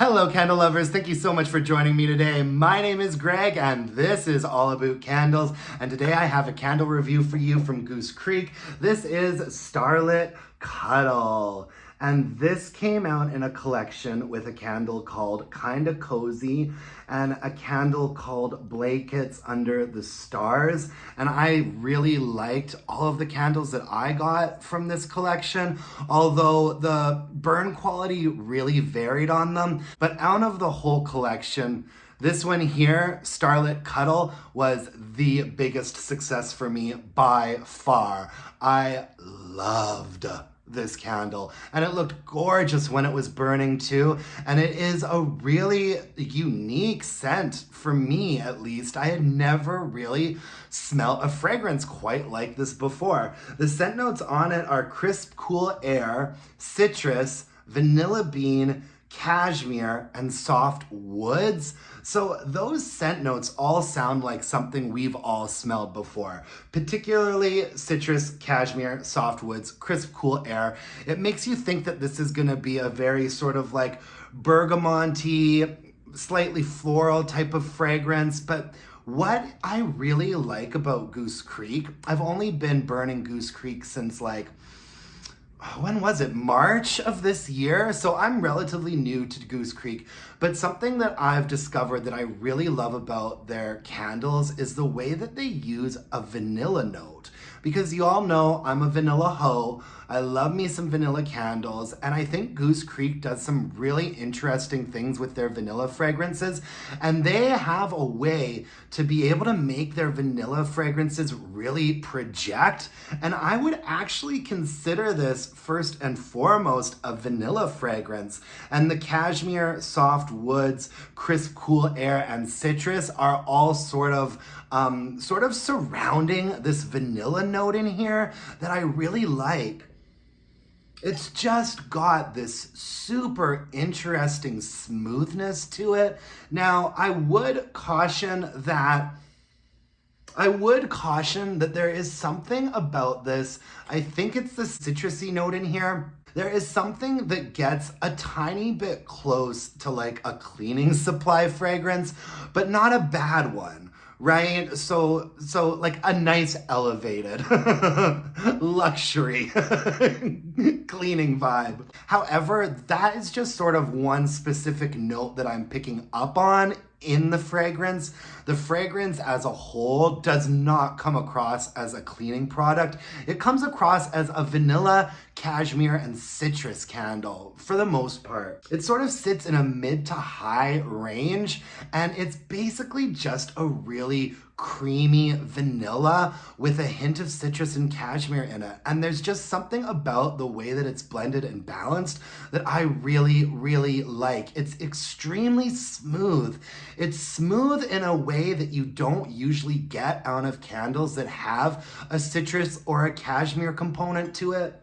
Hello, candle lovers. Thank you so much for joining me today. My name is Greg, and this is All About Candles. And today I have a candle review for you from Goose Creek. This is Starlit Cuddle. And this came out in a collection with a candle called Kinda Cozy and a candle called Blankets Under the Stars. And I really liked all of the candles that I got from this collection, although the burn quality really varied on them. But out of the whole collection, this one here, Starlit Cuddle, was the biggest success for me by far. I loved this candle, and it looked gorgeous when it was burning too, and it is a really unique scent for me. At least I had never really smelled a fragrance quite like this before. The scent notes on it are crisp cool air, citrus, vanilla bean, cashmere, and soft woods. So those scent notes all sound like something we've all smelled before, particularly citrus, cashmere, soft woods, crisp cool air. It makes you think that this is gonna be a very sort of like bergamonty, slightly floral type of fragrance. But what I really like about Goose Creek, I've only been burning Goose Creek since when was it? March of this year? So I'm relatively new to Goose Creek, but something that I've discovered that I really love about their candles is the way that they use a vanilla note. Because you all know I'm a vanilla hoe. I love me some vanilla candles, and I think Goose Creek does some really interesting things with their vanilla fragrances, and they have a way to be able to make their vanilla fragrances really project, and I would actually consider this first and foremost a vanilla fragrance. And the cashmere, soft woods, crisp cool air, and citrus are all sort of surrounding this vanilla note in here that I really like. It's just got this super interesting smoothness to it. Now, I would caution that there is something about this. I think it's the citrusy note in here. There is something that gets a tiny bit close to like a cleaning supply fragrance, but not a bad one. Right? So like a nice elevated luxury cleaning vibe. However, that is just sort of one specific note that I'm picking up on in the fragrance. The fragrance as a whole does not come across as a cleaning product. It comes across as a vanilla, cashmere, and citrus candle for the most part. It sort of sits in a mid to high range, and it's basically just a really creamy vanilla with a hint of citrus and cashmere in it. And there's just something about the way that it's blended and balanced that I really, really like. It's extremely smooth. It's smooth in a way that you don't usually get out of candles that have a citrus or a cashmere component to it.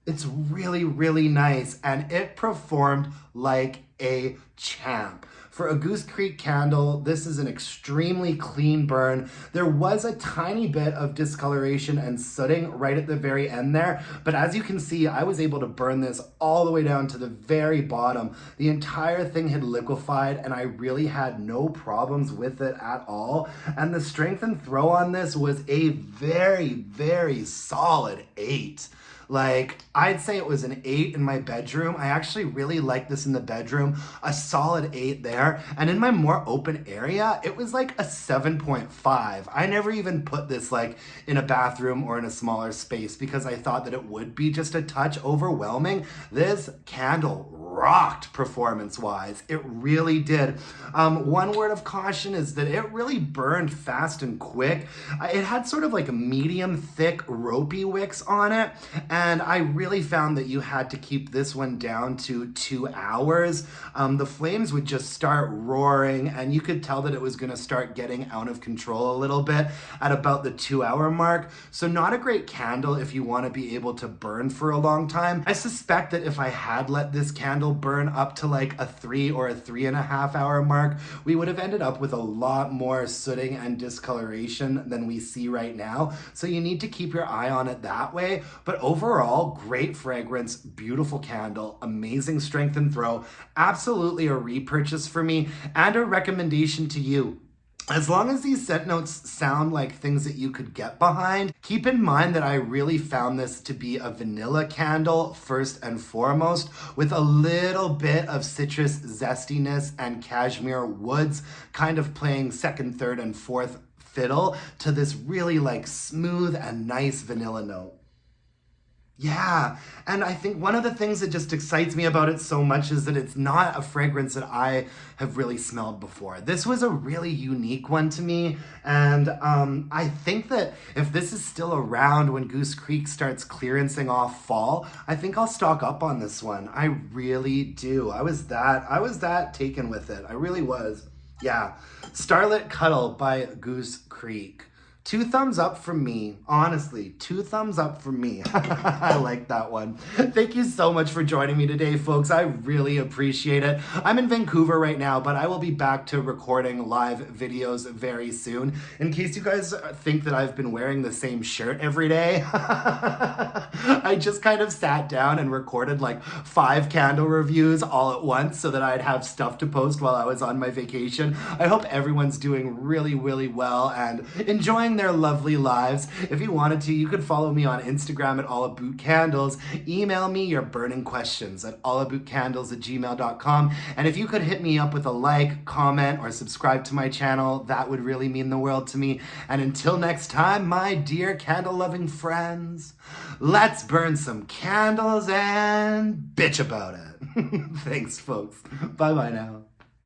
It's really, really nice, and it performed like a champ. For a Goose Creek candle, this is an extremely clean burn. There was a tiny bit of discoloration and sooting right at the very end there, but as you can see, I was able to burn this all the way down to the very bottom. The entire thing had liquefied, and I really had no problems with it at all. And the strength and throw on this was a very, very solid 8. Like, I'd say it was an 8 in my bedroom. I actually really like this in the bedroom. A solid 8 there. And in my more open area, it was like a 7.5. I never even put this like in a bathroom or in a smaller space because I thought that it would be just a touch overwhelming. This candle rocked performance-wise. It really did. One word of caution is that it really burned fast and quick. It had sort of like a medium thick ropey wicks on it, and I really found that you had to keep this one down to 2 hours. The flames would just start roaring, and you could tell that it was gonna start getting out of control a little bit at about the 2-hour mark. So not a great candle if you wanna be able to burn for a long time. I suspect that if I had let this candle candle burn up to like a 3 or a 3.5 hour mark, we would have ended up with a lot more sooting and discoloration than we see right now. So you need to keep your eye on it that way. But overall, great fragrance, beautiful candle, amazing strength and throw, absolutely a repurchase for me and a recommendation to you. As long as these scent notes sound like things that you could get behind, keep in mind that I really found this to be a vanilla candle first and foremost, with a little bit of citrus zestiness and cashmere woods kind of playing second, third, and fourth fiddle to this really like smooth and nice vanilla note. Yeah, and I think one of the things that just excites me about it so much is that it's not a fragrance that I have really smelled before. This was a really unique one to me, and I think that if this is still around when Goose Creek starts clearancing off fall, I think I'll stock up on this one. I really do. I was that taken with it. I really was. Yeah, Starlit Cuddle by Goose Creek. 2 thumbs up from me. Honestly, 2 thumbs up from me. I like that one. Thank you so much for joining me today, folks. I really appreciate it. I'm in Vancouver right now, but I will be back to recording live videos very soon. In case you guys think that I've been wearing the same shirt every day, I just kind of sat down and recorded like 5 candle reviews all at once so that I'd have stuff to post while I was on my vacation. I hope everyone's doing really, really well and enjoying their lovely lives. If you wanted to, you could follow me on Instagram at Aboot Candles. Email me your burning questions at allabootcandles@gmail.com. And if you could hit me up with a like, comment, or subscribe to my channel, that would really mean the world to me. And until next time, my dear candle-loving friends, let's burn some candles and bitch about it. Thanks, folks. Bye-bye now.